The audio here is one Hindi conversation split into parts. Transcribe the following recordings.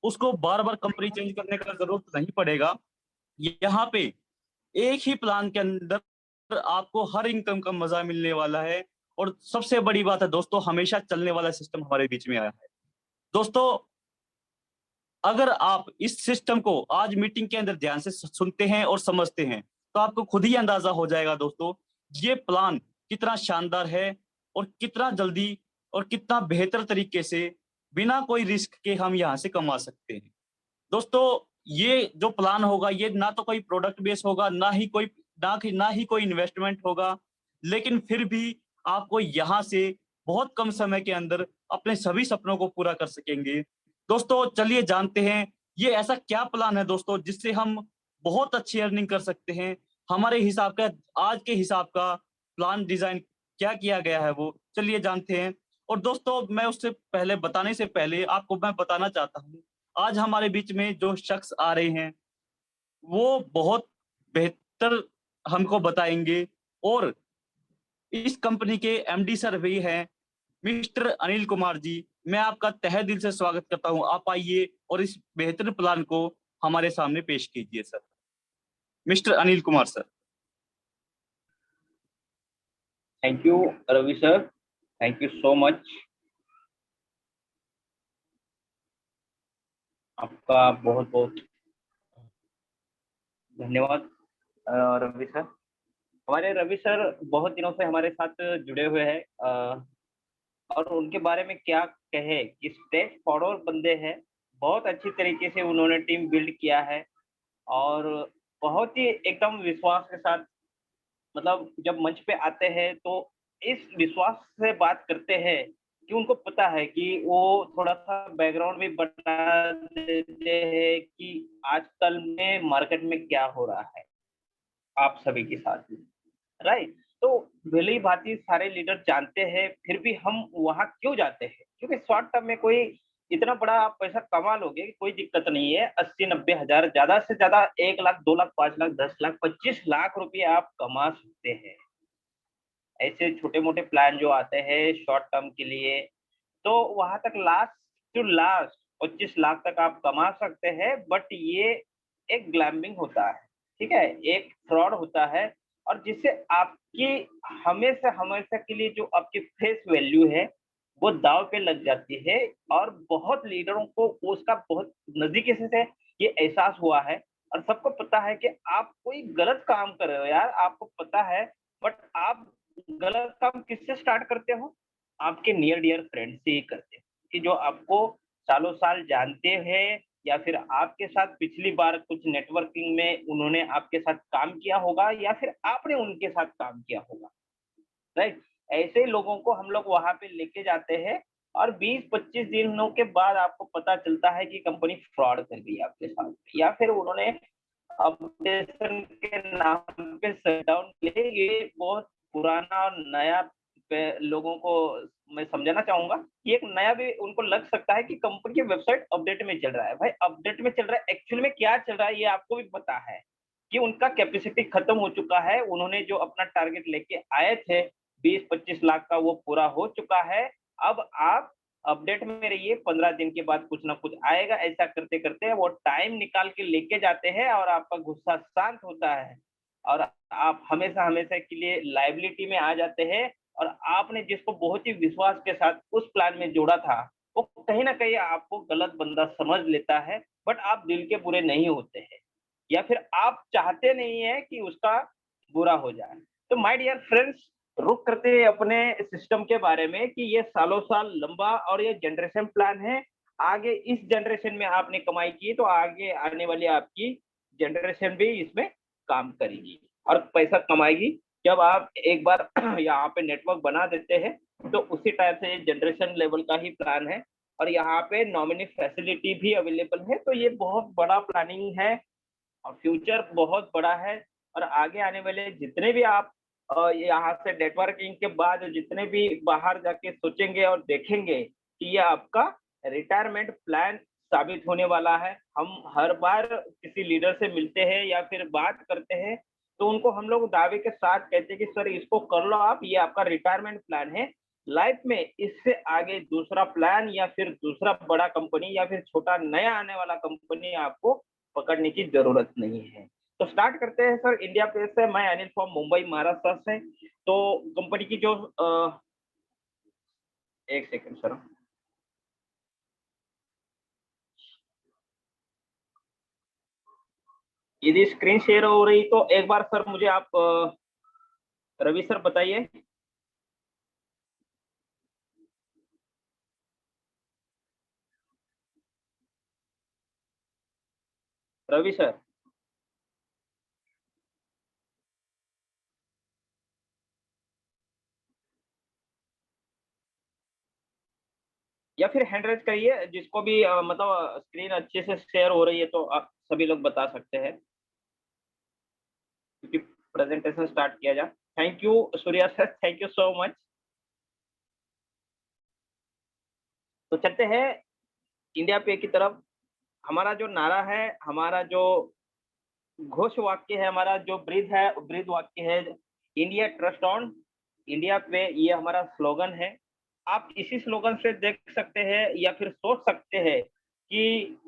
उसको बार बार कंपनी चेंज करने का जरूरत नहीं पड़ेगा। यहाँ पे एक ही प्लान के अंदर आपको हर इनकम का मजा मिलने वाला है। और सबसे बड़ी बात है दोस्तों, हमेशा चलने वाला सिस्टम हमारे बीच में आया है। दोस्तों, अगर आप इस सिस्टम को आज मीटिंग के अंदर ध्यान से सुनते हैं और समझते हैं, तो आपको खुद ही अंदाजा हो जाएगा दोस्तों, ये प्लान कितना शानदार है और कितना जल्दी और कितना बेहतर तरीके से बिना कोई रिस्क के हम यहाँ से कमा सकते हैं। दोस्तों, ये जो प्लान होगा, ये ना तो कोई प्रोडक्ट बेस होगा, ना ही कोई इन्वेस्टमेंट होगा, लेकिन फिर भी आपको यहाँ से बहुत कम समय के अंदर अपने सभी सपनों को पूरा कर सकेंगे। दोस्तों, चलिए जानते हैं ये ऐसा क्या प्लान है दोस्तों, जिससे हम बहुत अच्छी अर्निंग कर सकते हैं। हमारे हिसाब का आज के हिसाब का प्लान डिजाइन क्या किया गया है, वो चलिए जानते हैं। और दोस्तों, मैं उससे पहले बताने से पहले आपको मैं बताना चाहता हूँ, आज हमारे बीच में जो शख्स आ रहे हैं, वो बहुत बेहतर हमको बताएँगे। और इस कंपनी के एमडी सर भी हैं, मिस्टर अनिल कुमार जी। मैं आपका तहे दिल से स्वागत करता हूँ। आप आइए और इस बेहतर प्लान को हमारे सामने पेश कीजिए sir. Mister Anil Kumar sir. Thank you Ravi sir, thank you so much. आपका बहुत बहुत धन्यवाद रवि सर। हमारे रवि सर बहुत दिनों से हमारे साथ जुड़े हुए हैं, और उनके बारे में क्या कहे कि स्ट्रेट फॉरवर्ड बंदे हैं। बहुत अच्छी तरीके से उन्होंने टीम बिल्ड किया है, और बहुत ही एकदम विश्वास के साथ, मतलब जब मंच पे आते हैं तो इस विश्वास से बात करते हैं कि उनको पता है कि वो थोड़ा-सा बैकग्राउंड भी बता देते हैं कि आजकल में मार्केट में क्या हो रहा है, आप सभी के साथ में, राइट? तो भली-भांति सारे लीडर जानते हैं, फिर भी हम वहाँ क्यों जाते हैं? क्योंकि शॉर्ट टर्म में कोई इतना बड़ा आप पैसा कमा लोगे, कोई दिक्कत नहीं है। 80-90 हज़ार, ज़्यादा से ज़्यादा 1 लाख, 2 लाख, 5 लाख, 10 लाख, 25 लाख रुपए आप कमा सकते हैं। ऐसे छोटे-मोटे प्लान जो आते हैं शॉर्ट टर्म के लिए, तो वहाँ तक लास्ट टू लास्ट 25 लाख तक आप कमा सकते हैं, बट ये एक ग्लैम्बिंग होता है, ठीक है? एक फ्रॉड होता है, और जिससे आपकी हमेशा-हमेशा के लिए जो आपकी फेस वैल्यू है, वो दाँव पे लग जाती है। और बहुत लीडरों को उसका बहुत नज़दीकी से ये एहसास हुआ है, और सबको पता है कि आप कोई गलत काम कर रहे हो यार, आपको पता है, बट आप गलत काम किससे स्टार्ट करते हो? आपके नियर डियर फ्रेंड से ही करते हैं, कि जो आपको सालों साल जानते हैं, या फिर आपके साथ पिछली बार कुछ नेटवर्किंग में उन्होंने आपके साथ काम किया होगा, या फिर आपने उनके साथ काम किया होगा, राइट? ऐसे लोगों को हम लोग वहाँ पे लेके जाते हैं, और 20-25 दिनों के बाद आपको पता चलता है कि कंपनी फ्रॉड कर गई आपके साथ, या फिर उन्होंने अपडेशन के नाम पे शटडाउन किए। ये बहुत पुराना और नया पे लोगों को मैं समझाना चाहूँगा कि एक नया भी उनको लग सकता है कि कंपनी की वेबसाइट अपडेट में चल रहा है। भाई अपडेट में चल रहा है, एक्चुअल में क्या चल रहा है ये आपको भी पता है, कि उनका कैपेसिटी खत्म हो चुका है। उन्होंने जो अपना टारगेट लेके आए थे 20-25 लाख का, वो पूरा हो चुका है। अब आप अपडेट में रहिए, 15 दिन के बाद कुछ ना कुछ आएगा। ऐसा करते-करते वो टाइम निकाल के लेके जाते हैं, और आपका गुस्सा शांत होता है, और आप हमेशा-हमेशा के लिए लायबिलिटी में आ जाते हैं। और आपने जिसको बहुत ही विश्वास के साथ उस प्लान में जोड़ा था, वो कहीं न कहीं आपको गलत बंदा समझ लेता है, बट आप दिल के बुरे नहीं होते हैं, या फिर आप चाहते नहीं हैं कि उसका बुरा हो जाए। तो माय डियर फ्रेंड्स, रुक करते हैं अपने सिस्टम के बारे में, कि ये सालों-साल लंबा और ये जनरेशन प्लान है। आगे इस जनरेशन में आपने कमाई की, तो आगे आने वाली आपकी जनरेशन भी इसमें काम करेगी और पैसा कमाएगी। जब आप एक बार यहाँ पे नेटवर्क बना देते हैं, तो उसी टाइप से ये जनरेशन लेवल का ही प्लान है, और यहाँ पे नॉमिनी फैसिलिटी भी अवेलेबल है। तो ये बहुत बड़ा प्लानिंग है, और फ्यूचर बहुत बड़ा है। और आगे आने वाले जितने भी आप यहाँ से नेटवर्किंग के बाद जितने भी बाहर जाके सोचेंगे और देखेंगे, कि ये आपका रिटायरमेंट प्लान साबित होने वाला है। हम हर बार किसी लीडर से मिलते हैं या फिर बात करते हैं, तो उनको हम लोग दावे के साथ कहते हैं कि सर इसको कर लो आप, ये आपका रिटायरमेंट प्लान है। लाइफ में इससे आगे दूसरा प्लान या फिर दूसरा बड़ा कंपनी या फिर छोटा नया आने वाला कंपनी आपको पकड़ने की जरूरत नहीं है। तो स्टार्ट करते हैं सर। इंडिया पे से मैं अनिल फ्रॉम मुंबई महाराष्ट्र से। तो कंपनी की जो एक सेकंड सर। यदि स्क्रीन शेयर हो रही तो एक बार सर मुझे आप रवि सर बताइए। रवि सर। या फिर हैंड रेज करिए जिसको भी मतलब स्क्रीन अच्छे से शेयर हो रही है तो आप सभी लोग बता सकते हैं क्योंकि प्रेजेंटेशन स्टार्ट किया जाए। Thank you Surya sir, thank you so much. तो चलते हैं इंडिया पे की तरफ। हमारा जो नारा है, हमारा जो घोष वाक्य है, हमारा जो ब्रीद वाक्य है, इंडिया ट्रस्ट ऑन इंडिया पे, ये हमारा स्लोगन है। आप इसी स्लोगन से देख सकते हैं या फिर सोच सकते हैं कि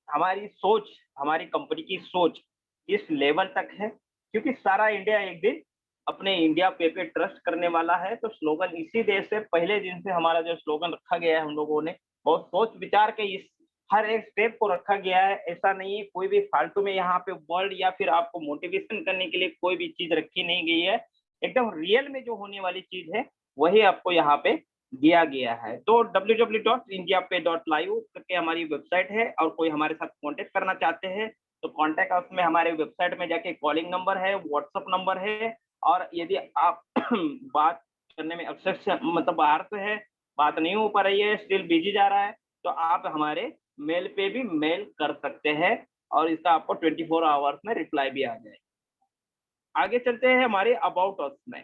हमारी सोच, हमारी कंपनी की सोच इस लेवल तक है क्योंकि सारा इंडिया एक दिन अपने इंडिया पे ट्रस्ट करने वाला है। तो स्लोगन इसी देश से पहले दिन से हमारा जो स्लोगन रखा गया है, हम लोगों ने बहुत सोच विचार के इस हर एक स्टेप को रखा गया है। ऐसा नहीं है कोई भी फालतू में यहाँ पे वर्ड या फिर आपको मोटिवेशन करने के लिए कोई भी चीज रखी नहीं गई है। एकदम रियल में जो होने वाली चीज है वही आपको यहाँ पे दिया गया है। तो www.indiapay.live करके हमारी वेबसाइट है और कोई हमारे साथ कांटेक्ट करना चाहते हैं तो कांटेक्ट अस में हमारे वेबसाइट में जाके कॉलिंग नंबर है, व्हाट्सएप नंबर है। और यदि आप बात करने में अक्सर मतलब बाहर से है, बात नहीं हो पा रही है, स्टिल बिजी जा रहा है, तो आप हमारे मेल पे भी मेल कर सकते हैं और इसका आपको 24 आवर्स में रिप्लाई भी आ जाए। आगे चलते हैं हमारे अबाउट अस में।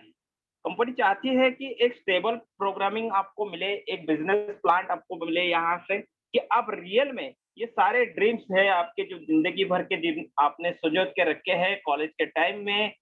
कंपनी चाहती है कि एक स्टेबल प्रोग्रामिंग आपको मिले, एक बिजनेस प्लान आपको मिले यहाँ से कि आप रियल में ये सारे ड्रीम्स है आपके जो जिंदगी भर के दिन आपने संजो के रखे हैं कॉलेज के टाइम में,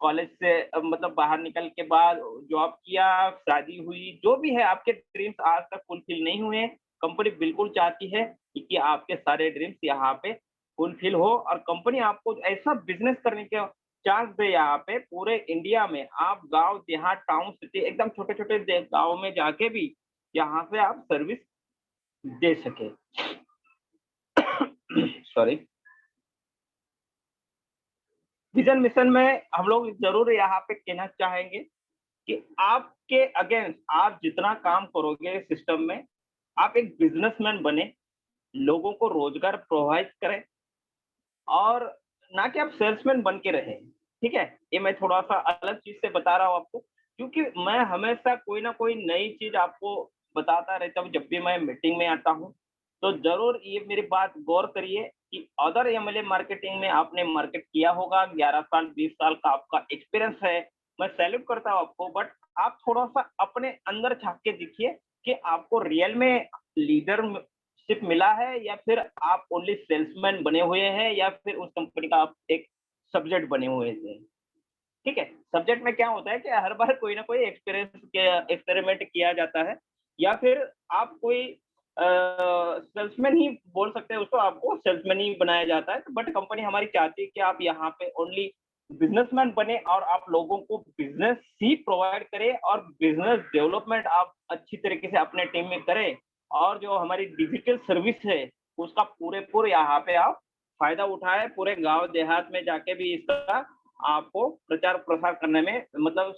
कॉलेज से मतलब बाहर निकल के बाद जॉब किया, शादी हुई, जो भी है आपके ड्रीम्स आज तक फुलफिल नहीं हुए। कंपनी बिल्कुल चाहती है कि आपके सारे ड्रीम्स यहाँ पे फुलफिल हो और कंपनी आपको ऐसा बिजनेस करने के चांस दे यहाँ पे पूरे इंडिया में। आप गांव देहात टाउन सिटी एकदम छोटे छोटे गांव में जाके भी यहाँ से आप सर्विस दे सके। सॉरी। विजन मिशन में हम लोग जरूर यहाँ पे कहना चाहेंगे कि आपके अगेंस्ट आप जितना काम करोगे सिस्टम में, आप एक बिजनेसमैन बने, लोगों को रोजगार प्रोवाइड करें और ना कि आप सेल्समैन बन के रहे। ठीक है, ये मैं थोड़ा सा अलग चीज से बता रहा हूँ आपको क्योंकि मैं हमेशा कोई ना कोई नई चीज आपको बताता रहता हूँ जब भी मैं मीटिंग में आता हूँ। तो जरूर ये मेरी बात गौर करिए कि अदर एमएलए मार्केटिंग में आपने मार्केट किया होगा, 11 साल 20 साल का आपका एक्सपीरियंस है, मैं सैल्यूट करता हूँ आपको। बट आप थोड़ा सा अपने अंदर झांक के देखिए कि आपको रियल में लीडर सिर्फ मिला है या फिर आप ओनली सेल्समैन बने हुए हैं या फिर उस कंपनी का आप एक सब्जेक्ट बने हुए थे। ठीक है, सब्जेक्ट में क्या होता है कि हर बार कोई ना कोई एक्सपेरिमेंट किया जाता है या फिर आप कोई सेल्समैन ही बोल सकते हैं उसको, आपको सेल्समैन ही बनाया जाता है। बट कंपनी हमारी चाहती है कि आप यहाँ पे ओनली बिजनेसमैन बने और आप लोगों को बिजनेस ही प्रोवाइड करें और बिजनेस डेवलपमेंट आप अच्छी तरीके से अपने टीम में करें और जो हमारी डिजिटल सर्विस है उसका पूरे यहाँ पे आप फायदा उठाए, पूरे गांव देहात में जाके भी इसका आपको प्रचार प्रसार करने में मतलब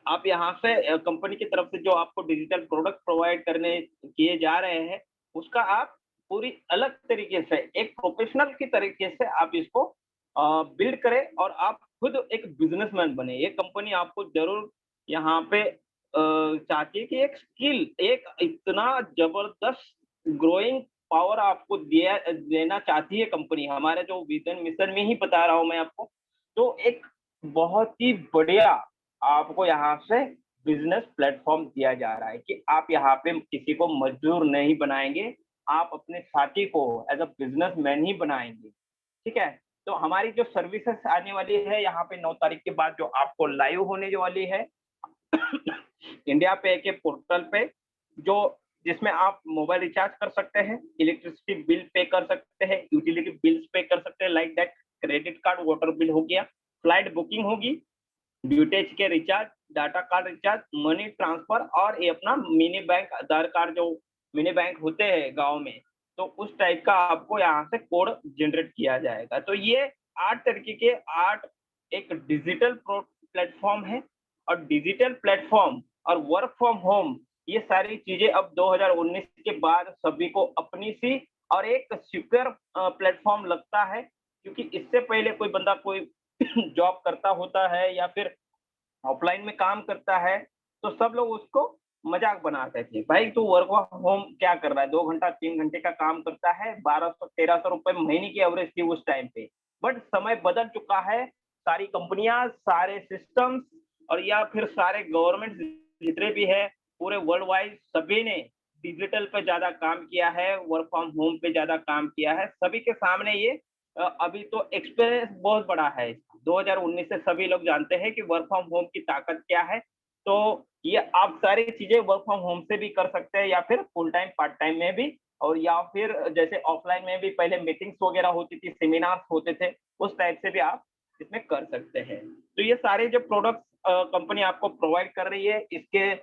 आप यहाँ से कंपनी की तरफ से जो आपको डिजिटल प्रोडक्ट प्रोवाइड करने किए जा रहे हैं उसका आप पूरी अलग तरीके से एक प्रोफेशनल की तरीके से आप इसको बिल्ड करें और आप खुद एक बिजनेसमैन बने। ये कंपनी आपको जरूर यहाँ पे चाहती है कि एक स्किल, एक इतना जबरदस्त ग्रोइंग पावर आपको दिया देना चाहती है कंपनी। हमारे जो विजन मिशन में ही बता रहा हूँ मैं आपको, तो एक बहुत ही बढ़िया आपको यहाँ से बिजनेस प्लेटफॉर्म दिया जा रहा है कि आप यहाँ पे किसी को मजदूर नहीं बनाएंगे, आप अपने साथी को एज अ बिजनेसमैन ही बनाएंगे। ठीक है, तो हमारी जो सर्विसेज आने वाली है यहाँ पे 9 तारीख के बाद जो आपको लाइव होने जो वाली है, इंडिया पे के पोर्टल पे, जो जिसमें आप मोबाइल रिचार्ज कर सकते हैं, इलेक्ट्रिसिटी बिल पे कर सकते हैं, यूटिलिटी बिल्स पे कर सकते हैं, like that credit card, water bill हो गया, फ्लाइट बुकिंग होगी, डीटीएच के recharge, data card recharge, money transfer, और ये अपना मिनी बैंक, आधार कार्ड जो मिनी बैंक होते हैं गाँव में, तो उस टाइप का आपको यहाँ से कोड जनरेट किया जाएगा। तो ये 8 तरीके के 8 एक डिजिटल प्लेटफ़ॉर्म है, और डिजिटल प्लेटफ़ॉर्म और वर्क फ्रॉम होम, ये सारी चीज़ें अब 2019 के बाद सभी को अपनी सी और एक सिक्योर प्लेटफ़ॉर्म लगता है, क्योंकि इससे पहले कोई बंदा कोई जॉब करता होता है या फिर ऑफलाइन में काम करता है, तो सब लोग उसको मज़ाक बनाते थे। भाई तू वर्क फ्रॉम होम क्या कर रहा है? 2 घंटा 3 घंटे का काम करता है, 1200-1300 रुपए महीने की एवरेज थी उस टाइम पे। बट समय बदल चुका है, सारी कंपनियाँ, सारे सिस्टम्स और या फिर सारे गवर्नमेंट जितने भी हैं, पूरे वर्ल्ड वाइड सभी ने डिजिटल पे ज़्यादा काम किया है, वर्क फ्रॉम होम पे ज़्यादा काम किया है। सभी के सामने ये अभी तो एक्सपीरियंस बहुत बड़ा है। 2019 से सभी लोग जानते हैं कि वर्क फ्रॉम होम की ताकत क्या है। तो ये आप सारी चीज़ें वर्क फ्रॉम होम से भी कर सकते हैं, या फिर फुल टाइम, पार्ट टाइम में भी, और या फिर जैसे ऑफलाइन में भी पहले मीटिंग्स वगैरह होती थी, सेमिनार्स होते थे, उस टाइप से भी आप इसमें कर सकते हैं। तो ये सारे जो प्रोडक्ट्स कंपनी आपको प्रोवाइड कर रही है, इसके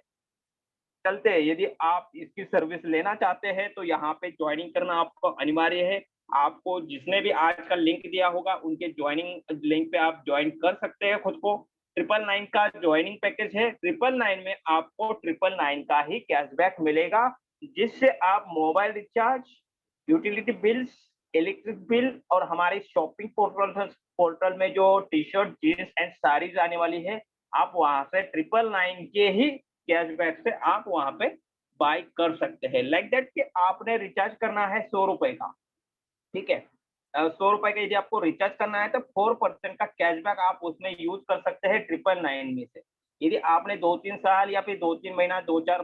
चलते यदि आप इसकी सर्विस लेना चाहते हैं, तो यहाँ पे जॉइनिंग करना आपको अनिवार्य है। आपको जिसने भी आज का लिंक दिया होगा, उनके जॉइनिंग लिंक पे आप जॉइन कर सकते हैं खुद को। 999 का जॉइनिंग पैकेज है। 999 में आपको 999 का ही कैशबैक मिलेगा, जिससे आप mobile recharge, utility bills, electric bill, और हमारे शॉपिंग पोर्टल में जो टी-शर्ट, जीन्स एंड साड़ीज़ आने वाली है, आप वहाँ से 999 के ही कैशबैक से आप वहाँ पे बाय कर सकते हैं। लाइक दैट कि आपने रिचार्ज करना है ₹100 का, ठीक है? ₹100 का यदि आपको रिचार्ज करना है, तो 4% का कैशबैक आप उसमें यूज़ कर सकते हैं 999 में से। यदि आपने 2-3 साल या फिर 2-3 महीना 2-4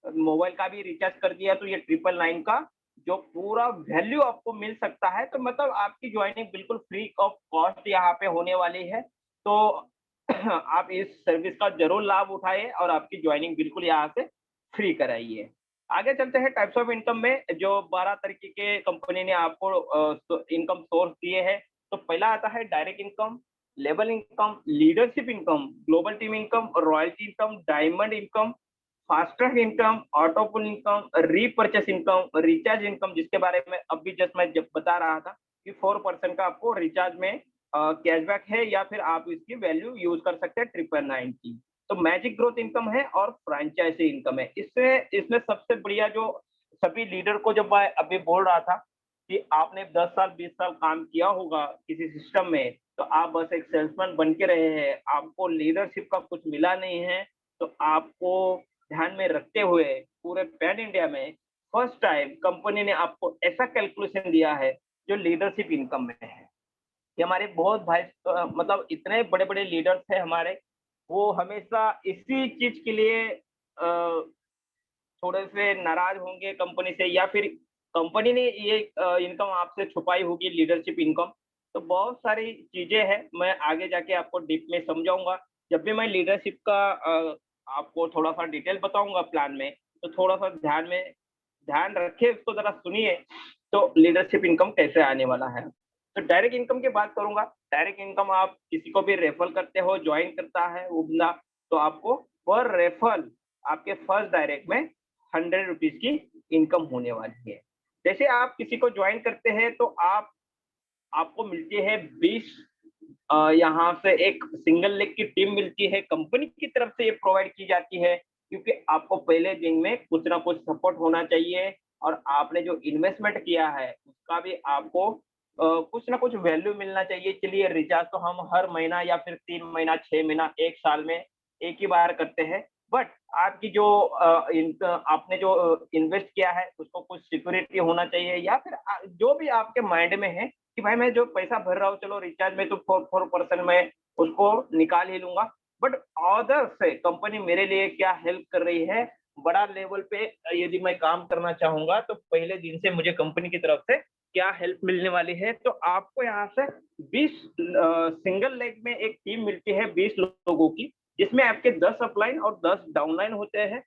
मोबाइल का भी रिचार्ज कर दिया, तो ये 999 का जो पूरा वैल्यू आपको मिल सकता है, तो मतलब आपकी जॉइनिंग बिल्कुल फ्री ऑफ कॉस्ट यहाँ पे होने वाली है। तो आप इस सर्विस का ज़रूर लाभ उठाइए और आपकी जॉइनिंग बिल्कुल यहाँ से फ्री कराइए। आगे चलते हैं टाइप्स ऑफ इनकम में, जो 12 तरीके के कंपनी ने आपको इनकम सोर्स दिए हैं। तो पहला आता है direct income, level income, leadership income, global team income, royalty income, diamond income, fast track income, auto pool income, repurchase income, recharge income, जिसके बारे में अभी जस्ट मैं जब बता रहा था कि 4% का आपको रिचार्ज में कैशबैक है, या फिर आप इसकी वैल्यू यूज़ कर सकते हैं 999 की। तो मैजिक ग्रोथ इनकम है और फ्रैंचाइज़ी इनकम है। इससे इसमें सबसे बढ़िया जो सभी लीडर को जब मैं अभी बोल रहा था कि आपने 10 साल, 20 साल काम किया होगा किसी सिस्टम में, तो आप बस एक सेल्समैन बन के रहे हैं, आपको लीडरशिप का कुछ मिला नहीं है, तो आपको ध्यान में रखते हुए पूरे पैन इंडिया में फर्स्ट टाइम कंपनी ने आपको ऐसा कैलकुलेशन दिया है, जो लीडरशिप इनकम में है। ये हमारे बहुत भाई मतलब इतने बड़े-बड़े लीडर्स हैं हमारे, वो हमेशा इसी चीज़ के लिए थोड़े से नाराज़ होंगे कंपनी से, या फिर कंपनी ने ये इनकम आपसे छुपाई होगी, लीडरशिप इनकम। तो बहुत सारी चीज़ें हैं, मैं आगे जाके आपको डीप में समझाऊँगा। जब भी मैं लीडरशिप का आपको थोड़ा-सा डिटेल बताऊँगा प्लान में, तो थोड़ा-सा ध्यान रखिए, उसको ज़रा सुनिए, तो लीडरशिप इनकम कैसे आने वाला है। तो डायरेक्ट इनकम की बात करूँगा। डायरेक्ट इनकम आप किसी को भी रेफर करते हो, जॉइन करता है वो बंदा, तो आपको पर रेफरल आपके फर्स्ट डायरेक्ट में ₹100 की इनकम होने वाली है। जैसे आप किसी को जॉइन करते हैं, तो आपको मिलती है 20 यहाँ से एक सिंगल लेग की टीम मिलती है, कंपनी की तरफ से ये प्रोवाइड की जाती है, क्योंकि आपको पहले दिन में कुछ ना कुछ सपोर्ट होना चाहिए, और आपने जो इन्वेस्टमेंट किया है, उसका भी आपको कुछ ना कुछ वैल्यू मिलना चाहिए। चलिए रिचार्ज तो हम हर महीना या फिर 3 महीना, 6 महीना, 1 साल में एक ही बार करते हैं, बट आपकी जो आपने जो इन्वेस्ट किया है, उसको कुछ सिक्योरिटी होना चाहिए, या फिर जो भी आपके माइंड में है कि भाई मैं जो पैसा भर रहा हूँ, चलो रिचार्ज में तो 4% मैं उसको निकाल ही लूँगा। बट अदर से कंपनी मेरे लिए क्या हेल्प कर रही है, बड़ा लेवल पे यदि मैं काम करना चाहूँगा, तो पहले दिन से मुझे कंपनी की तरफ से क्या हेल्प मिलने वाली है। तो आपको यहाँ से 20 सिंगल लेग में एक टीम मिलती है 20 लोगों की, जिसमें आपके 10 अपलाइन और 10 डाउनलाइन होते हैं।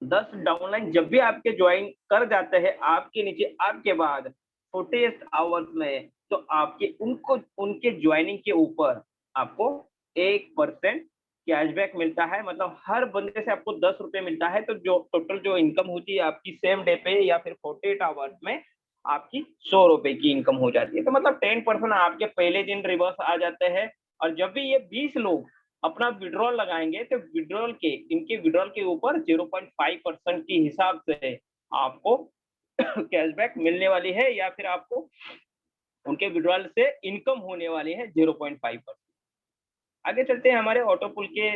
10 डाउनलाइन जब भी आपके ज्वाइन कर जाते हैं आपके नीचे आपके बाद 48 आवर्स में, तो आपके उनको उनके ज्वाइनिंग के ऊपर आपको 1% कैशबैक मिलता है। मतलब हर बंदे से आपको 10 रुपए मिलता है, तो जो टोटल जो इनकम होती है आपकी सेम डे पे या फिर 48 आवर्स में आपकी 100 रुपए की इनकम हो जाती है। तो मतलब 10% आपके पहले दिन रिवर्स आ जाते हैं। और जब भी ये 20 लोग अपना विड्रॉल लगाएंगे तो इनके विड्रॉल के ऊपर 0.5% के हिसाब से आपको कैशबैक मिलने वाली है, या फिर आपको उनके विड्रॉल से इनकम होने वाली है 0.5%। आगे चलते हैं हमारे ऑटो पुल के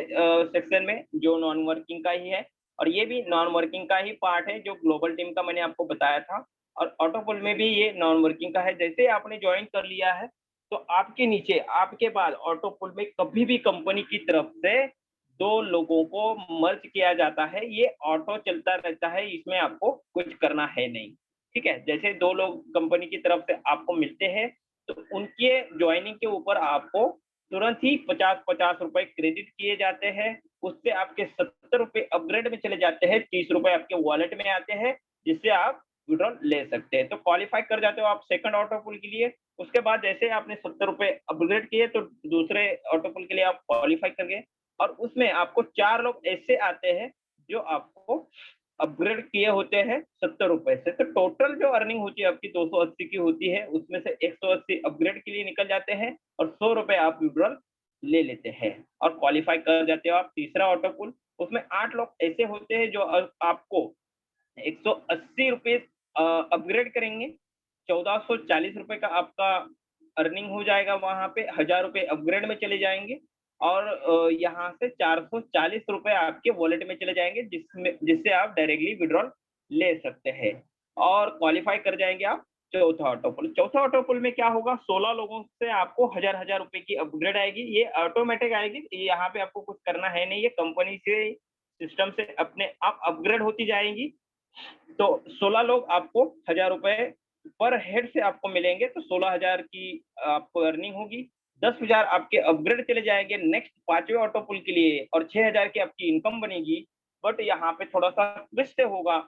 सेक्शन में, जो नॉन वर्किंग का ही है, और ये भी नॉन वर्किंग का ही पार्ट है जो ग्लोबल टीम का मैंने आपको बताया था। और ऑटो पुल में भी ये नॉन वर्किंग का है। जैसे आपने ज्वाइन कर लिया है तो आपके नीचे आपके बाद ऑटो पुल में कभी भी कंपनी की तरफ से 2 लोगों को मर्ज किया जाता है। ये ऑटो चलता रहता है, इसमें आपको कुछ करना है नहीं। ठीक है, जैसे 2 लोग कंपनी की तरफ से आपको मिलते हैं तो उनके ज्वाइनिंग के ऊपर आपको तुरंत ही 50-50 रुपए क्रेडिट किए जाते हैं। उससे आपके 70 रुपए अपग्रेड में चले जाते हैं, 30 रुपए आपके वॉलेट में आते हैं, जिससे आप विड्रॉल ले सकते हैं। तो क्वालिफाई कर जाते हो आप सेकंड ऑटो पुल के लिए। उसके बाद जैसे आपने 70 रुपए अपग्रेड किए तो दूसरे ऑटो पुल के लिए आप क्वालिफाई कर गए। और उसमें आपको 4 लोग ऐसे आते हैं जो आपको अपग्रेड किए होते हैं 70 रुपए से। तो टोटल जो अर्निंग होती है आपकी 280 की होती है, उसमें से 180 अपग्रेड के लिए निकल जाते हैं और 100 रुपए आप विड्रॉल ले लेते हैं और क्वालिफाई कर जाते हो आप तीसरा ऑटो पुल। उसमें 8 लोग ऐसे होते हैं जो आपको 180 रुपए अपग्रेड करेंगे, 1440 रुपए का आपका अर्निंग हो जाएगा। वहां पे 1000 रुपए अपग्रेड में चले जाएंगे और यहाँ से 440 रुपए आपके वॉलेट में चले जाएंगे, जिससे आप डायरेक्टली विड्रॉल ले सकते हैं और क्वालिफाई कर जाएंगे आप चौथा ऑटो पुल। चौथा ऑटो पुल में क्या होगा, 16 लोगों से आपको 1000 रुपए की अपग्रेड आएगी। ये ऑटोमेटिक आएगी, यहाँ पे आपको कुछ करना है नहीं, ये कंपनी से सिस्टम से अपने आप अपग्रेड होती जाएंगी। तो 16 लोग आपको 1000 रुपए पर हेड से आपको मिलेंगे, तो 16,000 की आपको अर्निंग होगी। 10,000 आपके अपग्रेड चले जाएंगे नेक्स्ट पांचवें ऑटो पुल के लिए और 6,000 की आपकी इनकम बनेगी। बट यहाँ पे थोड़ा सा ट्विस्ट होगा,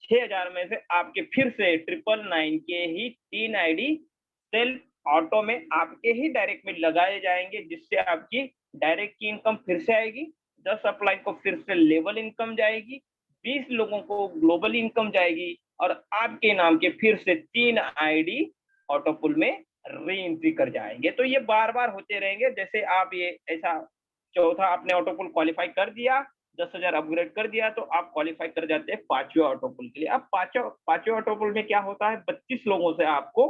6,000 में से आपके फिर से 999 के ही 3 आईडी सेल्फ ऑटो में आपके ही डायरेक्ट में लगाए जाएंगे, जिससे आपकी डायरेक्ट की इनकम फिर से आएगी। 10 अप्लाई को फिर से लेवल इनकम जाएगी, 20 लोगों को ग्लोबल इनकम जाएगी और आपके नाम के फिर से 3 आईडी ऑटो पुल में री एंट्री कर जाएंगे। तो ये बार बार होते रहेंगे। जैसे आप ये ऐसा चौथा आपने ऑटो पुल क्वालिफाई कर दिया, 10,000 अपग्रेड कर दिया, तो आप क्वालिफाई कर जाते हैं पांचवें ऑटो पुल के लिए। अब पांचवें ऑटो पुल में क्या होता है, 25 लोगों से आपको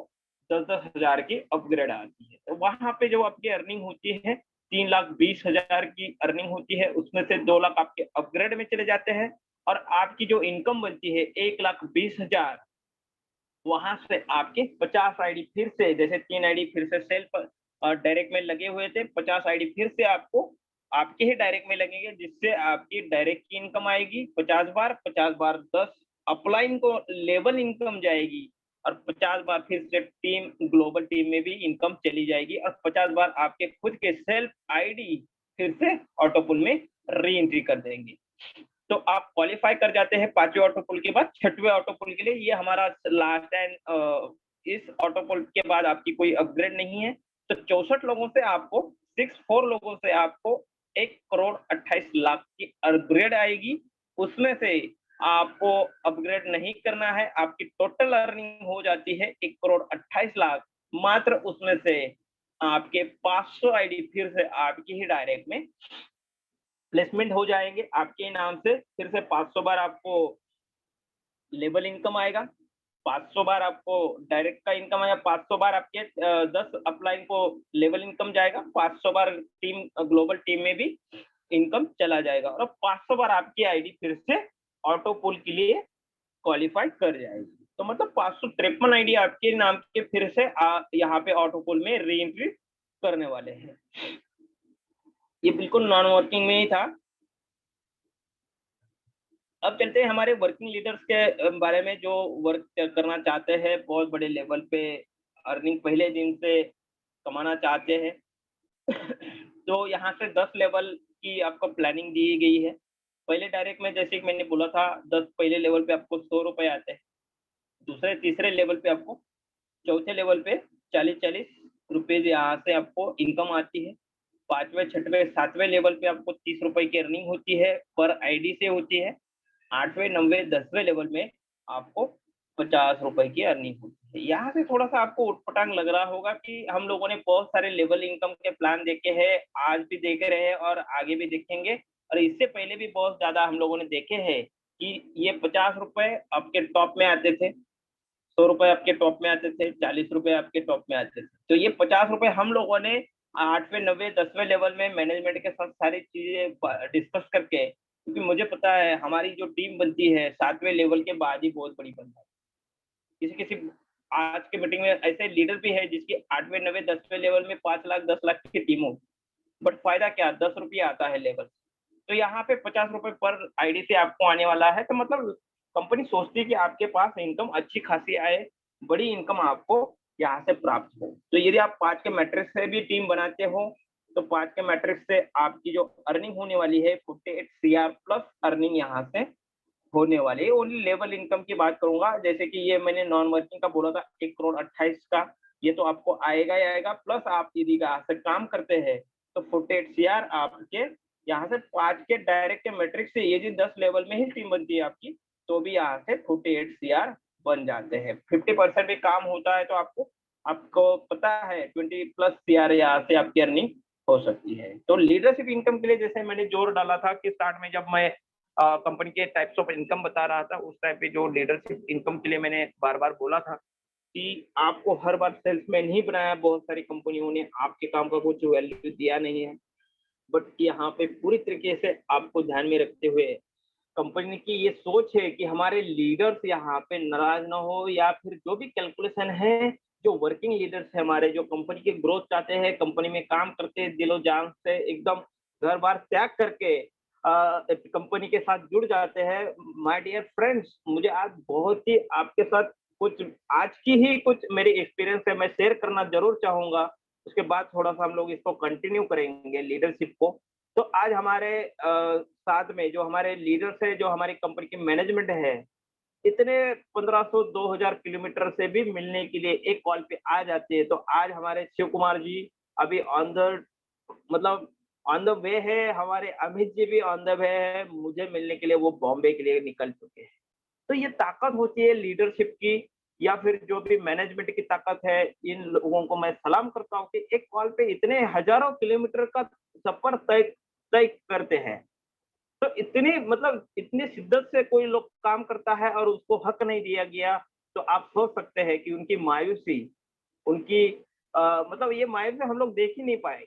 10,000 की अपग्रेड आती है। तो वहां पे जो आपकी अर्निंग होती है 3,20,000 की अर्निंग होती है, उसमें से 2 लाख आपके अपग्रेड में चले जाते हैं और आपकी जो इनकम बनती है 1,20,000, वहां से आपके 50 आईडी फिर से, जैसे 3 आईडी फिर से सेल्फ डायरेक्ट में लगे हुए थे, 50 आईडी फिर से आपको आपके ही डायरेक्ट में लगेंगे, जिससे आपकी डायरेक्ट की इनकम आएगी 50 बार 10 अपलाइन को लेवल इनकम जाएगी और 50 बार फिर से टीम ग्लोबल टीम में भी इनकम चली जाएगी और 50 बार आपके खुद के सेल्फ आईडी फिर से ऑटो पुल में री एंट्री कर देंगे। तो आप क्वालिफाई कर जाते हैं पांचवें ऑटो पुल के बाद छठवें ऑटो पुल के लिए। ये हमारा लास्ट एंड इस ऑटो पुल के बाद आपकी कोई अपग्रेड नहीं है। तो 64 लोगों से आपको 64 लोगों से आपको 1,28,00,000 की अपग्रेड आएगी। उसमें से आपको अपग्रेड नहीं करना है, आपकी टोटल अर्निंग हो जाती है 1,28,00,000। मात्र उसमें से आपके 500 आईडी फिर से आपकी ही डायरेक्ट में प्लेसमेंट हो जाएंगे आपके नाम से। फिर से 500 बार आपको लेवल इनकम आएगा, 500 बार आपको डायरेक्ट का इनकम आएगा, 500 बार आपके 10 अपलाइन को लेवल इनकम जाएगा, 500 बार टीम ग्लोबल टीम में भी इनकम चला जाएगा और 500 बार आपकी आईडी फिर से ऑटो पुल के लिए क्वालिफाई कर जाएगी। तो मतलब 553 आईडी आपके नाम के फिर से यहाँ पे ऑटो पुल में री एंट्री करने वाले हैं। ये बिल्कुल नॉन वर्किंग में ही था। अब चलते हैं हमारे वर्किंग लीडर्स के बारे में, जो वर्क करना चाहते हैं, बहुत बड़े लेवल पे अर्निंग पहले दिन से कमाना चाहते हैं। तो यहाँ से 10 लेवल की आपको प्लानिंग दी गई है। पहले डायरेक्ट में जैसे कि मैंने बोला था 10 पहले लेवल पे आपको ₹100 आते हैं। दूसरे तीसरे लेवल पे आपको चौथे लेवल पे 40-40 रुपीज़ यहाँ से आपको इनकम आती है। 5वें, 6वें, 7वें लेवल पे आपको ₹30 की अर्निंग होती है, पर आईडी से होती है। 8वें, 9वें, 10वें लेवल में आपको ₹50 की अर्निंग होती है। यहाँ से थोड़ा-सा आपको ऊट-पटांग लग रहा होगा कि हम लोगों ने बहुत सारे लेवल इनकम के प्लान देखे हैं, आज भी देख रहे हैं और आगे भी देखेंगे और इससे पहले भी बहुत ज़्यादा हम लोगों ने देखे हैं कि ये ₹50 आपके टॉप में आते थे, ₹100 आपके टॉप में आते थे, ₹40 आपके टॉप में आते थे। तो ये ₹50 हम लोगों ने 8वें, 9वें, 10वें लेवल में मैनेजमेंट के साथ सारी चीज़ें ब डिस्कस करके, क्योंकि मुझे पता है हमारी जो टीम बनती है 7वें लेवल के बाद ही बहुत बड़ी बन जाती है। किसी-किसी आज की मीटिंग में ऐसे लीडर भी है जिसकी 8वें, 9वें, 10वें लेवल में 5 लाख, 10 लाख की टीम हो, बट फ़ायदा क्या ₹10 आता है लेवल। तो यहाँ पे ₹50 पर आईडी से आपको आने वाला है, तो मतलब कंपनी सोचती है कि आपके पास इनकम अच्छी खासी आए, बड़ी इनकम आपको यहाँ से प्राप्त हो। तो यदि आप 5 के मैट्रिक्स से भी टीम बनाते हो, तो 5 के मैट्रिक्स से आपकी जो अर्निंग होने वाली है 48 सीआर प्लस अर्निंग यहाँ से होने वाली है। ओनली लेवल इनकम की बात करूँगा, जैसे कि ये मैंने नॉन वर्किंग का बोला था 1 करोड़ 28 का, ये तो आपको आएगा ही आएगा, प्लस आप यदि यहाँ से काम करते हैं, तो 48 सीआर आपके यहाँ से 5 के डायरेक्ट मैट्रिक्स से यदि 10 लेवल में ही टीम बनती है आपकी, तो भी यहाँ से 48 सीआर बन जाते हैं। 50% भी काम होता है तो आपको आपको पता है 20 प्लस सीआर यहाँ से आपकी अर्निंग हो सकती है। तो लीडरशिप इनकम के लिए जैसे मैंने जोर डाला था कि स्टार्ट में जब मैं कंपनी के टाइप्स ऑफ इनकम बता रहा था, उस टाइप पे जो लीडरशिप इनकम के लिए मैंने बार-बार बोला था कि आपको हर बार सेल्समैन ही बनाया, बहुत सारी कंपनियों ने आपके काम का कुछ वैल्यू दिया नहीं है। बट यहाँ पे पूरी तरीके से आपको ध्यान में रखते हुए कंपनी की ये सोच है कि हमारे लीडर्स यहाँ पे नाराज ना हो या फिर जो भी कैलकुलेशन है, जो वर्किंग लीडर्स है हमारे, जो कंपनी की ग्रोथ चाहते हैं, कंपनी में काम करते हैं दिलो जान से, एकदम घर बार त्याग करके कंपनी के साथ जुड़ जाते हैं। माय डियर फ्रेंड्स, मुझे आज बहुत ही आपके साथ कुछ आज की ही कुछ मेरी एक्सपीरियंस है, मैं शेयर करना जरूर चाहूंगा। उसके बाद थोड़ा सा हम लोग इसको कंटिन्यू करेंगे लीडरशिप को। तो आज हमारे साथ में जो हमारे लीडर्स है, जो हमारी कंपनी की मैनेजमेंट है, इतने 1500-2000 किलोमीटर से भी मिलने के लिए एक कॉल पे आ जाते हैं। तो आज हमारे शिव कुमार जी अभी मतलब ऑन द वे है, हमारे अमित जी भी ऑन द वे है, मुझे मिलने के लिए वो बॉम्बे के लिए निकल चुके हैं। तो ये ताकत होती है लीडरशिप की या फिर जो भी मैनेजमेंट की ताकत है, इन लोगों को मैं सलाम करता हूँ कि एक कॉल पे इतने हज़ारों किलोमीटर का सफ़र तय तय करते हैं। तो इतनी मतलब इतनी शिद्दत से कोई लोग काम करता है और उसको हक नहीं दिया गया, तो आप सोच सकते हैं कि उनकी मायूसी, उनकी मतलब ये मायूसी हम लोग देख ही नहीं पाए।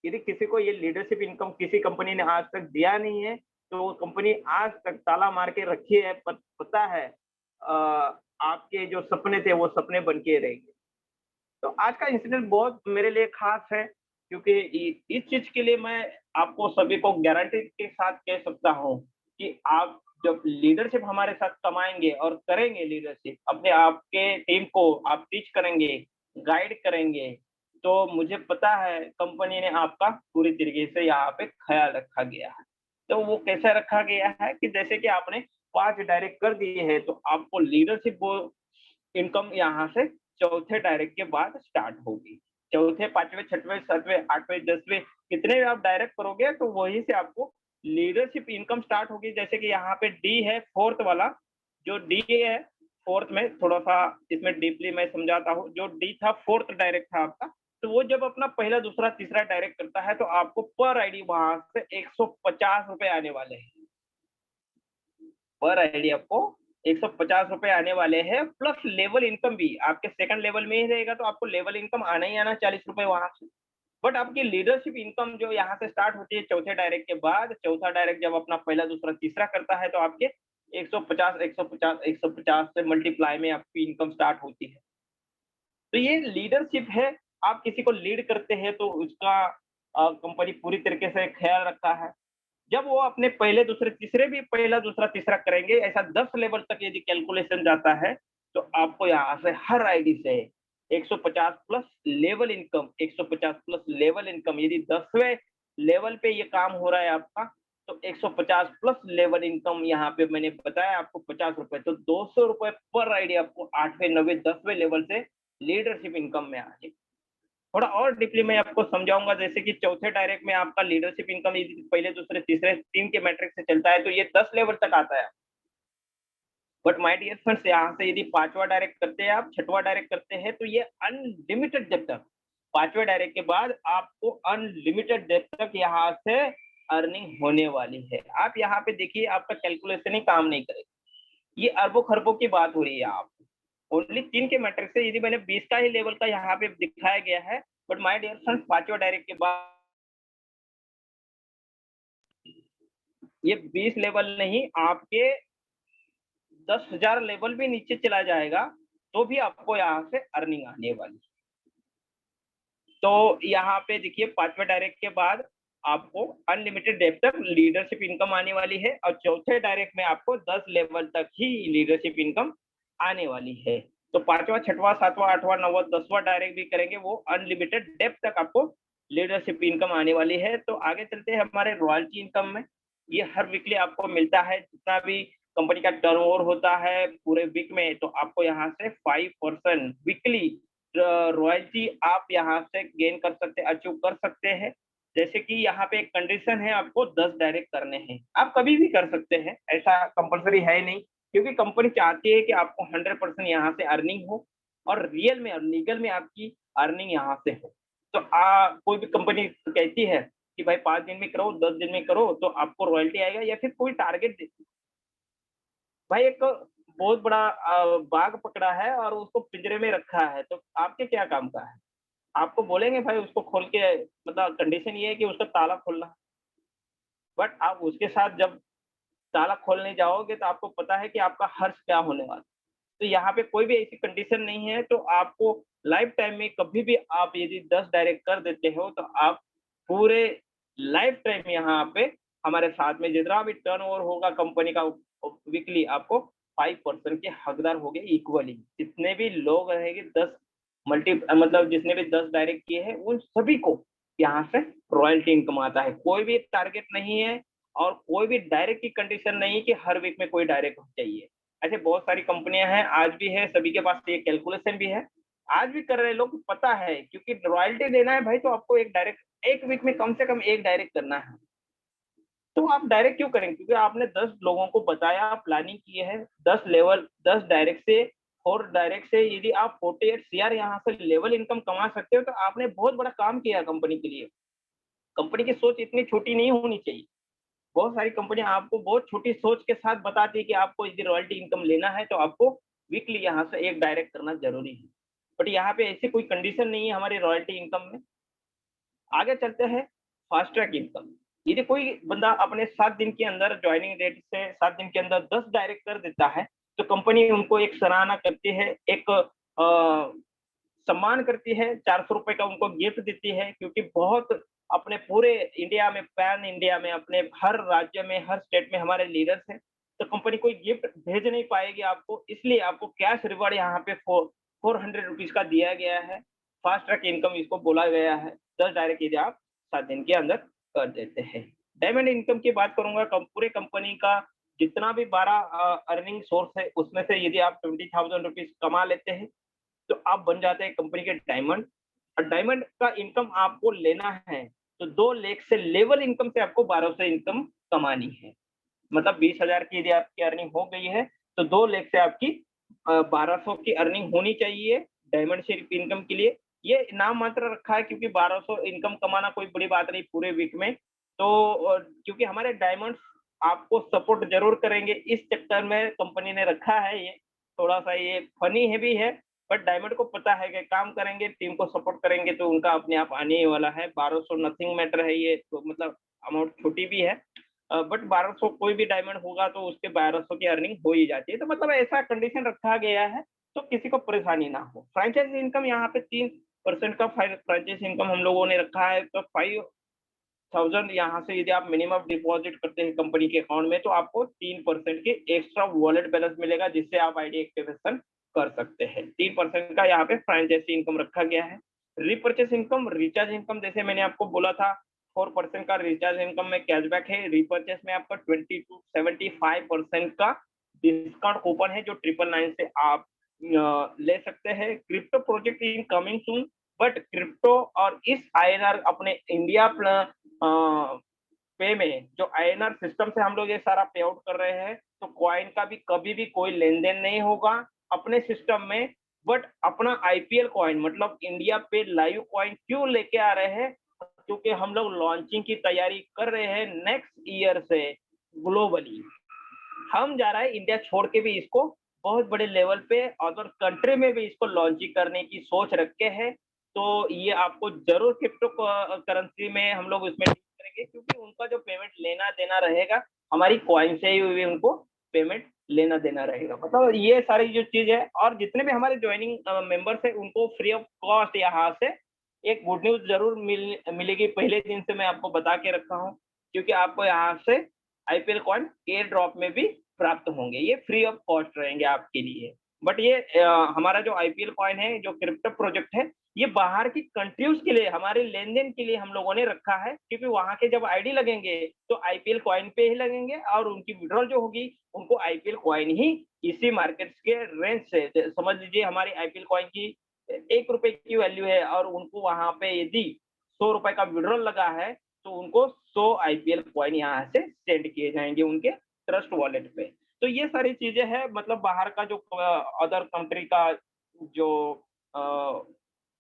यदि किसी को ये लीडरशिप इनकम किसी कंपनी ने आज तक दिया नहीं है, तो वो कंपनी आज तक ताला मार के रखी है, पता है आपके जो सपने थे वो सपने बन के रहेंगे। तो आज का इंसिडेंट बहुत मेरे लिए खास है, क्योंकि इस चीज के लिए मैं आपको सभी को गारंटी के साथ कह सकता हूँ कि आप जब लीडरशिप हमारे साथ कमाएंगे और करेंगे लीडरशिप अपने आपके टीम को आप टीच करेंगे, गाइड करेंगे, तो मुझे पता है कंपनी ने आपका पूरी तरीके से यहाँ पे ख्याल रखा गया है। तो वो कैसे रखा गया है कि जैसे कि आपने 5 डायरेक्ट कर दिए हैं, तो आपको लीडरशिप वो इनकम यहाँ से चौथे डायरेक्ट के बाद स्टार्ट होगी। चौथे, 5वें, 6वें, 7वें, 8वें, 10वें कितने भी आप डायरेक्ट करोगे तो वहीं से आपको लीडरशिप इनकम स्टार्ट होगी। जैसे कि यहाँ पे डी है 4th वाला, जो डी है 4th में थोड़ा-सा इसमें डीपली मैं समझाता हूँ। जो डी था 4th डायरेक्ट था आपका, तो वो जब अपना पहला, दूसरा, तीसरा डायरेक्ट करता है तो आपको पर आईडी वहाँ से ₹150 आने वाले हैं। पर आईडी आपको ₹150 आने वाले हैं, प्लस लेवल इनकम भी आपके सेकंड लेवल में ही रहेगा, तो आपको लेवल इनकम आना ही आना ₹40 वहाँ से। बट आपकी लीडरशिप इनकम जो यहाँ से स्टार्ट होती है चौथे डायरेक्ट के बाद, चौथा डायरेक्ट जब अपना पहला, दूसरा, तीसरा करता है तो आपके 150, 150, 150 से मल्टीप्लाई में आपकी इनकम स्टार्ट होती है। तो ये लीडरशिप है, आप किसी को लीड करते हैं तो उसका कंपनी पूरी तरीके से ख्याल रखता है। जब वो अपने पहले, दूसरे, तीसरे भी पहला, दूसरा, तीसरा करेंगे, ऐसा 10 लेवल तक यदि कैलकुलेशन जाता है, तो आपको यहाँ से हर आईडी से 150 plus level income, 150 plus level income, यदि 10वें लेवल पे ये काम हो रहा है आपका, तो 150 प्लस लेवल इनकम यहाँ पे मैंने बताया आपको 50 रुपए, तो 200 रुपए पर आईडी आपको 8वें 9वें 10वें लेवल से लीडरशिप इनकम में आ जाएगी। थोड़ा और डीपली मैं आपको समझाऊंगा, जैसे कि चौथे डायरेक्ट में आपका लीडरशिप इनकम पहले दूसरे तीसरे टीम के मैट्रिक से चलता है, तो ये 10 लेवल तक आता है। बट माय डियर फ्रेंड्स, यहाँ से यदि पांचवा डायरेक्ट करते हैं, आप छठवा डायरेक्ट करते हैं, तो ये अनलिमिटेड डेप्थ तक, पांचवे डायरेक्ट के बाद आपको अनलिमिटेड डेप्थ तक यहाँ से अर्निंग होने वाली है। आप यहाँ पे देखिए, आपका कैलकुलेशन ही काम नहीं करेगा, ये अरबों खरबों की बात हो रही है। आप ओनली 3 के मैट्रिक से, यदि मैंने 20 का ही लेवल का यहाँ पे दिखाया गया है, बट माय डियर फ्रेंड्स, पांचवा डायरेक्ट के बाद ये 20 लेवल नहीं, आपके 10,000 लेवल भी नीचे चला जाएगा, तो भी आपको यहाँ से अर्निंग आने वाली है। तो यहाँ पे देखिए, पांचवे डायरेक्ट के बाद आपको अनलिमिटेड डेप्थ तक लीडरशिप इनकम आने वाली है, और चौथे डायरेक्ट में आपको 10 लेवल तक ही लीडरशिप इनकम आने वाली है। तो पांचवा, छठवा, सातवां, आठवां, नौवां, 10वां डायरेक्ट भी करेंगे, वो अनलिमिटेड डेप्थ तक आपको लीडरशिप इनकम आने वाली है। तो आगे चलते हैं हमारे रॉयल्टी इनकम में। ये हर वीकली आपको मिलता है, जितना भी कंपनी का टर्नओवर होता है पूरे वीक में, तो आपको यहाँ से 5% वीकली रॉयल्टी आप यहाँ से गेन कर सकते, अचीव कर सकते हैं। जैसे कि यहाँ पे एक कंडीशन है, आपको 10 डायरेक्ट करने हैं, आप कभी भी कर सकते हैं, ऐसा कंपलसरी है नहीं, क्योंकि कंपनी चाहती है कि आपको 100% यहाँ से अर्निंग हो, और रियल में और लीगल में आपकी अर्निंग यहाँ से हो। तो कोई भी कंपनी कहती है कि भाई 5 दिन में करो, 10 दिन में करो, तो आपको रॉयल्टी आएगा, या फिर कोई टारगेट देती, भाई एक बहुत बड़ा बाघ पकड़ा है और उसको पिंजरे में रखा है, तो आपके क्या काम का है? आपको बोलेंगे भाई उसको खोल के, मतलब कंडीशन ये है कि उसका ताला खोलना, बट आप उसके साथ जब ताला खोलने जाओगे, तो आपको पता है कि आपका हर्ष क्या होने वाला है। तो यहाँ पे कोई भी ऐसी कंडीशन नहीं है, तो आपको लाइफ टाइम में कभी भी आप यदि 10 डायरेक्ट कर देते हो, तो आप पूरे लाइफ टाइम यहाँ पे हमारे साथ में जितना भी टर्नओवर होगा कंपनी का वीकली, आपको 5% के हकदार हो गए इक्वली। जितने भी लोग रहेंगे 10 मतलब जिसने भी 10 डायरेक्ट किए हैं, उन सभी को यहाँ से रॉयल्टी इनकम आता है। कोई भी टारगेट नहीं है, और कोई भी डायरेक्ट की कंडीशन नहीं है कि हर वीक में कोई डायरेक्ट चाहिए। ऐसे बहुत सारी कंपनियां हैं, आज भी है, सभी के पास ये कैलकुलेशन भी है, आज भी कर रहे लोग, पता है, क्योंकि रॉयल्टी देना है भाई, तो आपको एक डायरेक्ट एक वीक में कम से कम एक डायरेक्ट करना है। तो आप डायरेक्ट क्यों करेंगे? क्योंकि आपने 10 लोगों को बताया, प्लानिंग की है, 10 लेवल, 10 डायरेक्ट से, और डायरेक्ट से यदि आप 48 सीआर यहाँ से लेवल इनकम कमा सकते हो, तो आपने बहुत बड़ा काम किया कंपनी के लिए। कंपनी की सोच इतनी छोटी नहीं होनी चाहिए। बहुत सारी कंपनियां आपको बहुत छोटी सोच के साथ बताती है कि आपको यदि रॉयल्टी इनकम लेना है, तो आपको वीकली यहाँ से एक डायरेक्ट करना जरूरी है, बट यहाँ पे ऐसी कोई कंडीशन नहीं है हमारी रॉयल्टी इनकम में। आगे चलते हैं फास्ट ट्रैक इनकम। यदि कोई बंदा अपने 7 दिन के अंदर, ज्वाइनिंग डेट से 7 दिन के अंदर 10 डायरेक्ट कर देता है, तो कंपनी उनको एक सराहना करती है, एक सम्मान करती है, 400 रुपए का उनको गिफ्ट देती है, क्योंकि बहुत अपने पूरे इंडिया में, पैन इंडिया में, अपने हर राज्य में, हर स्टेट में हमारे लीडर्स हैं, तो कंपनी कोई गिफ्ट भेज नहीं पाएगी आपको, इसलिए आपको कैश रिवॉर्ड यहाँ पे 400 रुपीज का दिया गया है। फास्ट ट्रैक इनकम इसको बोला गया है, 10 डायरेक्ट यदि आप 7 दिन के अंदर कर देते हैं। डायमंड इनकम की बात करूंगा, पूरे कंपनी का जितना भी 12 अर्निंग सोर्स है, उसमें से यदि आप 20,000 रुपीज कमा लेते हैं, तो आप बन जाते हैं कंपनी के डायमंड। और डायमंड का इनकम आपको लेना है, तो 2 लाख से लेवल इनकम से आपको 1200 इनकम कमानी है। मतलब 20,000 की यदि आपकी अर्निंग हो गई है, तो 2 लाख से आपकी 1200 की अर्निंग होनी चाहिए डायमंड शेयर इनकम के लिए। ये नाम मात्र रखा है, क्योंकि 1200 इनकम कमाना कोई बड़ी बात नहीं पूरे वीक में। तो क्योंकि हमारे डायमंड्स आपको सपोर्ट जरूर करेंगे, इस चक्कर में कंपनी ने रखा है ये। थोड़ा सा ये फनी है भी है, बट डायमंड को पता है कि काम करेंगे, टीम को सपोर्ट करेंगे, तो उनका अपने आप आने ही वाला है। 1200 नथिंग मैटर है ये, तो मतलब अमाउंट छोटी भी है, बट 1200 कोई भी डायमंड होगा तो उसके 1200 की अर्निंग हो ही जाती है। तो मतलब ऐसा कंडीशन रखा गया है, तो किसी को परेशानी ना हो। फ्रेंचाइज इनकम यहाँ पे 3% का फ्रेंचाइज इनकम हम लोगों ने रखा है, तो 5,000 यहाँ से यदि आप मिनिमम डिपॉजिट करते हैं कंपनी के अकाउंट में, तो आपको 3% की एक्स्ट्रा वॉलेट बैलेंस मिलेगा, जिससे आप आईडी एक्टिवेशन कर सकते हैं। 3% का यहाँ पे फ्रेंचाइजी इनकम रखा गया है। रिपर्चेस इनकम, रिचार्ज इनकम, जैसे मैंने आपको बोला था, 4% का रिचार्ज इनकम में कैशबैक है। रिपर्चेस में आपका 20 to 75% का डिस्काउंट कूपन है जो 999 से आप ले सकते हैं। Crypto project in coming soon, but crypto और इस आईएनआर अपने इंडिया पे में जो आईएनआर सिस्टम से हम लोग ये सारा पे आउट कर रहे हैं, तो कॉइन का भी कभी भी कोई लेन देन नहीं होगा अपने सिस्टम में। बट अपना आईपीएल कॉइन मतलब इंडिया पे लाइव कॉइन क्यों लेके आ रहे हैं, क्योंकि हम लोग लॉन्चिंग की तैयारी कर रहे हैं नेक्स्ट ईयर से ग्लोबली। हम जा रहा है इंडिया छोड़ के भी इसको बहुत बड़े लेवल पे अदर कंट्री में भी इसको लॉन्चिंग करने की सोच रखे हैं। तो ये आपको जरूर क्रिप्टो करेंसी में हम लोग उसमें करेंगे, क्योंकि उनका जो पेमेंट लेना देना रहेगा हमारी कॉइन से ही उनको पेमेंट लेना देना रहेगा। मतलब ये सारी जो चीज है, और जितने भी हमारे ज्वाइनिंग मेंबर्स है उनको फ्री ऑफ कॉस्ट यहाँ से एक गुड न्यूज जरूर मिलेगी। पहले दिन से मैं आपको बता के रखा हूँ, क्योंकि आपको यहाँ से आईपीएल कॉइन एयर ड्रॉप में भी प्राप्त होंगे। ये फ्री ऑफ कॉस्ट रहेंगे आपके लिए। बट ये हमारा जो आईपीएल कॉइन है, जो क्रिप्टो प्रोजेक्ट है, ये बाहर की कंट्रीज के लिए हमारे लेन देन के लिए हम लोगों ने रखा है, क्योंकि वहां के जब आईडी लगेंगे तो आईपीएल कॉइन पे ही लगेंगे, और उनकी विड्रॉल जो होगी उनको आईपीएल कॉइन ही इसी मार्केट के रेंज से, समझ लीजिए हमारी आईपीएल कॉइन की 1 रुपए की वैल्यू है, और उनको वहां पे यदि 100 रुपए का विड्रॉल लगा है तो उनको 100 आईपीएल कॉइन यहाँ से सेंड किए जाएंगे उनके ट्रस्ट वॉलेट पे। तो ये सारी चीजें हैं, मतलब बाहर का जो अदर कंट्री का जो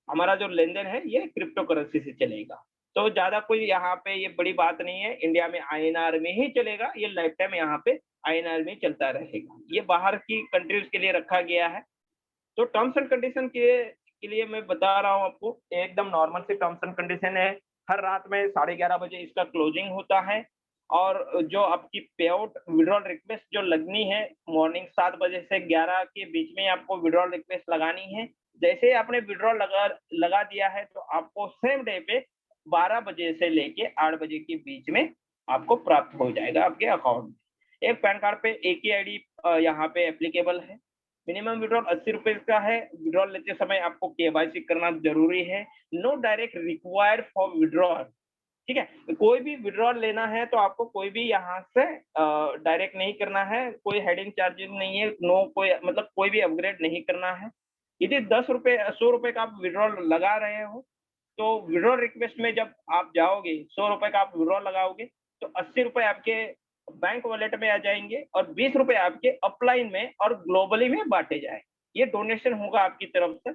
हमारा जो लेन देन है ये क्रिप्टो करेंसी से चलेगा। तो ज्यादा कोई यहाँ पे ये बड़ी बात नहीं है, इंडिया में आईएनआर में ही चलेगा, ये लाइफ टाइम यहाँ पे आईएनआर में चलता रहेगा। ये बाहर की कंट्रीज के लिए रखा गया है। तो टर्म्स एंड कंडीशन के लिए मैं बता रहा हूँ आपको, एकदम नॉर्मल सी टर्म्स एंड कंडीशन है। हर रात में 11:30 बजे इसका क्लोजिंग होता है, और जो आपकी पे आउट विड्रॉल रिक्वेस्ट जो लगनी है मॉर्निंग 7 बजे से 11 के बीच में आपको विड्रॉल रिक्वेस्ट लगानी है। जैसे ही आपने विड्रॉल लगा दिया है तो आपको सेम डे पे 12 बजे से लेके 8 बजे के बीच में आपको प्राप्त हो जाएगा आपके अकाउंट में। एक पैन कार्ड पे एक ही आईडी यहाँ पे एप्लीकेबल है। मिनिमम विड्रॉल 80 रुपए का है। विड्रॉल लेते समय आपको केवाईसी करना जरूरी है। No direct required for withdrawal, ठीक है। कोई भी विड्रॉल लेना है तो आपको कोई भी यहाँ से डायरेक्ट नहीं करना है, कोई हेडिंग चार्जेस नहीं है, नो कोई मतलब कोई भी अपग्रेड नहीं करना है। यदि 100 रुपए का आप विड्रॉल लगा रहे हो तो विड्रॉल रिक्वेस्ट में जब आप जाओगे 100 रुपए का आप विड्रॉल लगाओगे तो 80 रुपए आपके बैंक वॉलेट में आ जाएंगे, और 20 रुपए आपके अपलाइन में और ग्लोबली में बांटे जाए। ये डोनेशन होगा आपकी तरफ से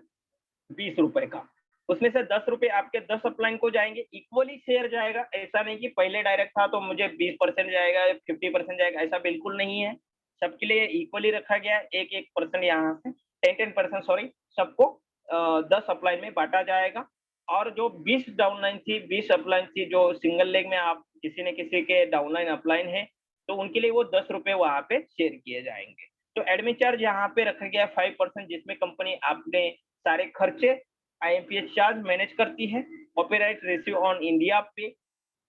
20 रुपए का। उसमें से 10 रुपए आपके 10 अपलाइन को जाएंगे, इक्वली शेयर जाएगा। ऐसा नहीं कि पहले डायरेक्ट था तो मुझे 20% जाएगा, 50% जाएगा, ऐसा बिल्कुल नहीं है। सबके लिए इक्वली रखा गया है। 1% यहाँ से 10% सॉरी, सबको 10 अपलाइन में बांटा जाएगा। और जो 20 डाउनलाइन थी, 20 अपलाइन थी, जो सिंगल लेग में आप किसी न किसी के डाउनलाइन अपलाइन है, तो उनके लिए वो 10 रुपए वहां पे शेयर किए जाएंगे। तो एडमिन चार्ज यहाँ पे रखा गया 5%, जिसमें कंपनी आपने सारे खर्चे आईएमपीएस चार्ज मैनेज करती है। कॉपीराइट रेशियो ऑन इंडिया पे।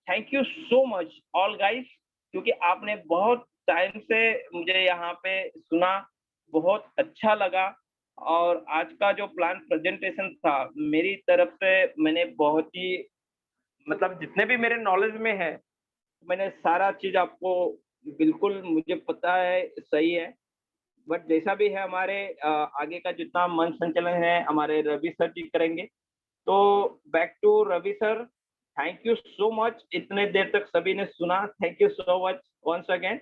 Thank you so much all guys, क्योंकि आपने बहुत टाइम से मुझे यहाँ पे सुना, बहुत अच्छा लगा। और आज का जो प्लान प्रेजेंटेशन था मेरी तरफ से, मैंने बहुत ही मतलब जितने भी मेरे नॉलेज में है मैंने सारा चीज आपको बिल्कुल मुझे पता है सही है। बट जैसा भी है हमारे आगे का जितना मंच संचालन है हमारे रवि सर जी करेंगे। तो back to Ravi sir. Thank you so much, इतने देर तक सभी ने सुना। Thank you so much once again.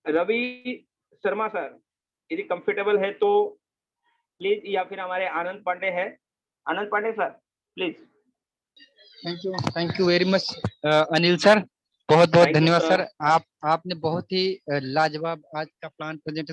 Ravi Sharma sir यदि कंफर्टेबल है तो प्लीज, या फिर हमारे आनंद पांडे है, Anand Pandey sir please. Thank you very much Anil sir, बहुत बहुत Thank you, धन्यवाद sir. सर। आपने बहुत ही लाजवाब आज का प्लान प्रेजेंटेशन